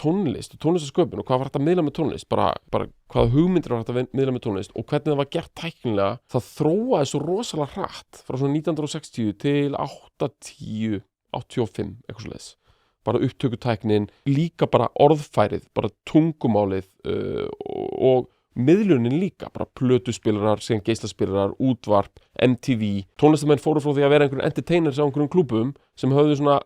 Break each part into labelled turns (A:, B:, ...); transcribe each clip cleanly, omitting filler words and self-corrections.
A: tónlist og tónlistasköpun og hvað var hægt að miðla með tónlist, bara hvaða hugmyndir var hægt að miðla með tónlist og hvernig það var gert tæknilega, það þróaði svo rosalega hratt frá svona 1960 til 80, 85, eitthvað svoleiðis. Bara upptökutæknin, líka bara orðfærið, bara tungumálið og miðlunin líka, bara plötuspilarar, síðan geislaspilarar, útvarp, MTV. Tónlistamenn fóru frá því að vera einhverjum entertainers á einhverjum klúbbum sem höfðu svona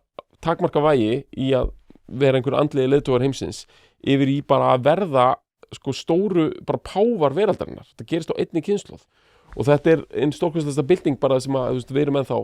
A: takmarka vægi í að vera einhverjum andlegi leiðtogar heimsins yfir í bara að verða sko stóru bara páfar veraldarinnar. Það gerist á einni kynslóð. Og þetta einn stórkostasta bylting bara sem að, þú veist, við erum ennþá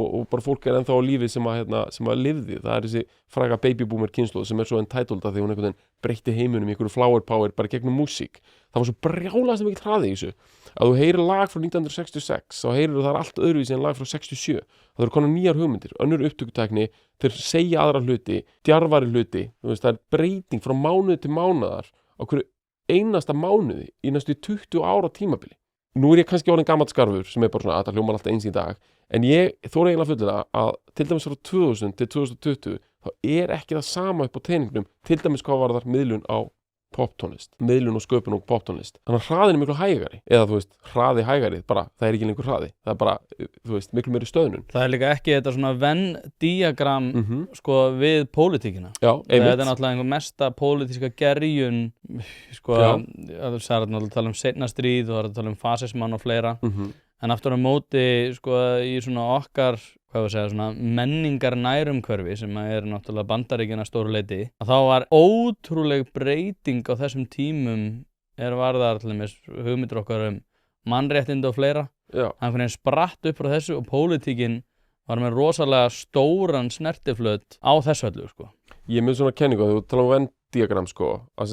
A: og bara fólk ennþá á lífi sem að lifði. Það þessi fræga babyboomer kynslóð sem svo entitled að því hún einhvern veginn breytti heiminum í einhverju flower power bara gegnum músík. Það var svo brjálæðast mikið hraði í þessu. Að þú heyrir lag frá 1966 þá heyrir það allt öðruvísi en lag frá 67. Það eru konar nýjar hugmyndir, önnur upptökutækni, þeir segja aðra hluti, djarfari hluti. Þú veist, það breyting frá mánuði til mánaðar á hverju einasta mánuði í næstu 20 ára tímabili. Nú ég kannski orðinn gamall skarfur sem bara svona að það hljómar alltaf eins í dag en ég þóra eiginlega fullina að til dæmis frá 2000 til 2020 þá ekki það sama upp á teningnum til dæmis hvað var þar miðlun á poptónlist, miðlun og sköpun og poptónlist. Þannig að hraðin miklu hægari eða þú veist, hraði hægari, bara það ekki lengur hraði. Það bara, þú veist, miklu meiri stöðnun. Það líka ekki þetta svona Venn-diagram sko við pólitíkina. Já, einmitt. Þetta náttúrulega einhver mesta pólitíska gerjun sko, þú sagði náttúrulega tala seinna stríð og tala fasismann og fleira. En aftur á móti sko í svona okkar svona menningar nærumhverfi sem náttúrulega Bandaríkin að stóru leyti að þá var ótrúleg breyting á þessum tímum varðar til dæmis hugmyndir okkar mannréttindi og fleira. Einhvern veginn spratt upp frá þessu og pólitíkin var með rosalega stóran snertiflöt á þessu öllu sko. Ég með svona kenningu að þú tala Venn-diagram sko að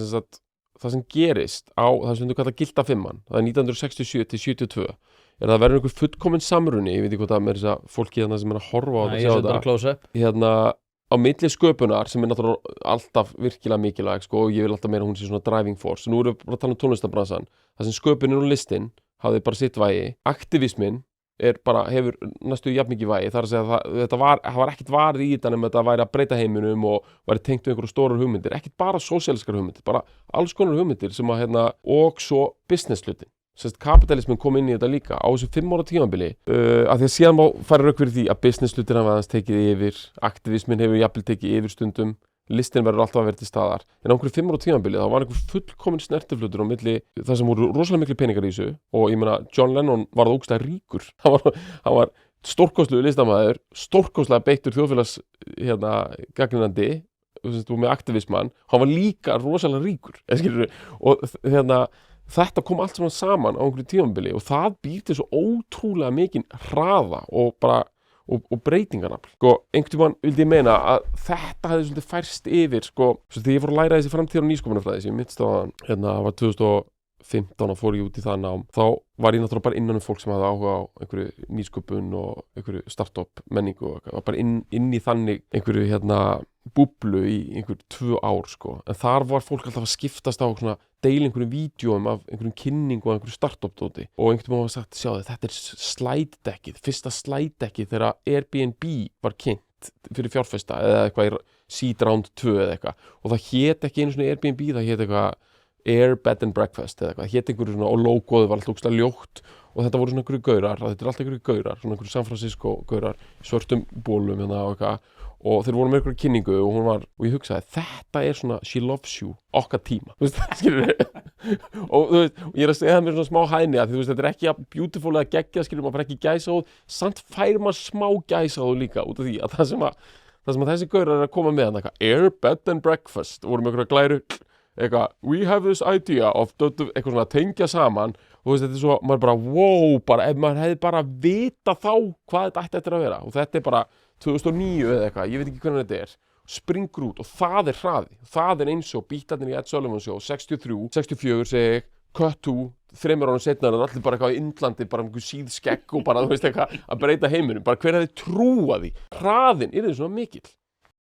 A: það sem gerist á það sem þú kallar gilda fimman, það 1967 til 72 það verður einhver fullkominn samruni, ég veit ekki hvað það með þess að fólki hérna sem að horfa á þetta hérna á milli sköpunar sem náttúrulega alltaf virkilega mikilvæg sko, og ég vil alltaf meira hún sé svona driving force. Nú erum við bara að tala tónlistarbransan, það sem sköpunin og listin hafði bara sitt vægi, aktivismin bara hefur næstu jafn mikið vægi, þar að segja að það var ekkert varið í þetta nema þetta væri að breyta heiminum og væri tengt við einhverju stórar hugmyndir, ekkert bara sósíalískar hugmyndir, bara alls konar hugmyndir sem að og svo business hlutin. Kapitalismin kom inn í þetta líka á þessu 5 ára tímabili af því að síðan má fara rauk fyrir því að business hlutir hafa aðeins tekið yfir, aktivismin hefur jafnvel tekið yfir stundum, listin verður alltaf að vera til staðar en á einhverju 5 ára tímabili þá var einhver fullkominn snertiflutur á milli það sem voru rosalega miklu peningar í þessu og ég meina John Lennon varð ógeðslega ríkur hann var stórkostlegur listamaður, stórkostlega beittur þjóðfélags gagnrýnandi og með aktivisman, hann var líka rosalega ríkur og þetta kom allt saman á einhverju tímabili og það býr til svo ótrúlega mikinn hraða og bara og breytingarnafl. Sko, einhvern tímann vildi ég meina að þetta hefði svolítið færst yfir, sko, svo þegar ég fór að læra þessi framtíðar og nýsköpunarfræði sem ég minnst á það var 2015 og fór ég út í það nám, þá var ég náttúrulega bara innan fólk sem hafði áhuga á einhverju nýsköpun og einhverju startup menningu og var bara inn í þannig einhverju búblu í einhver 2 ár sko, en þar var fólk alltaf að skiptast á svona deila einhverjum vídjóum af einhverjum kynningu og einhverju startup-dóti og einhvern veginn var sagt, sjáðu, þetta slide deckið, fyrsta slide deckið þegar Airbnb var kynnt fyrir fjárfesta eða eitthvað í seed round 2 eða eitthvað og það hét ekki einu svona Airbnb, það hét eitthvað Air Bed and Breakfast eða eitthvað, hét einhverju svona og logoðu var alltaf ógeðslega ljótt og þetta voru svona einhverju gaurar, þetta er alltaf einhverju gaurar, svona einhverju San Francisco gaurar, svörtum bólum og eitthvað og þeir voru með einhverju kynningu og ég hugsaði, þetta er svona She Loves You okkar tíma, þú veist, skilur og þú veist, og ég að segja það með svona smá hæðni að þú veist, þetta er ekki beautiful eða geggjað, skilur, maður fær ekki gæsahúð, samt fær maður smá gæsahúð líka út af því að það sem að þessi gaurar að koma með hann, Air Bed and Breakfast, voru með einhverja glæru eitthvað, we have this idea of eitthvað svona að tengja saman og þú veist, þetta er svo, maður bara, wow, bara ef maður hefði bara vita þá hvað þetta ætti eftir að vera og þetta er bara 2009 eða eitthvað, ég veit ekki hvernig þetta springur út og það er hraði, það er eins og bítarnir í Ed Sullivan Show, 63, 64 segi ég, cut to 3 árum seinna og allir bara eitthvað í Indlandi, bara einhver síð skegg og bara, þú veist, eitthvað að breyta heiminum, bara hver hefði trúað því, hraðin yrði svona mikill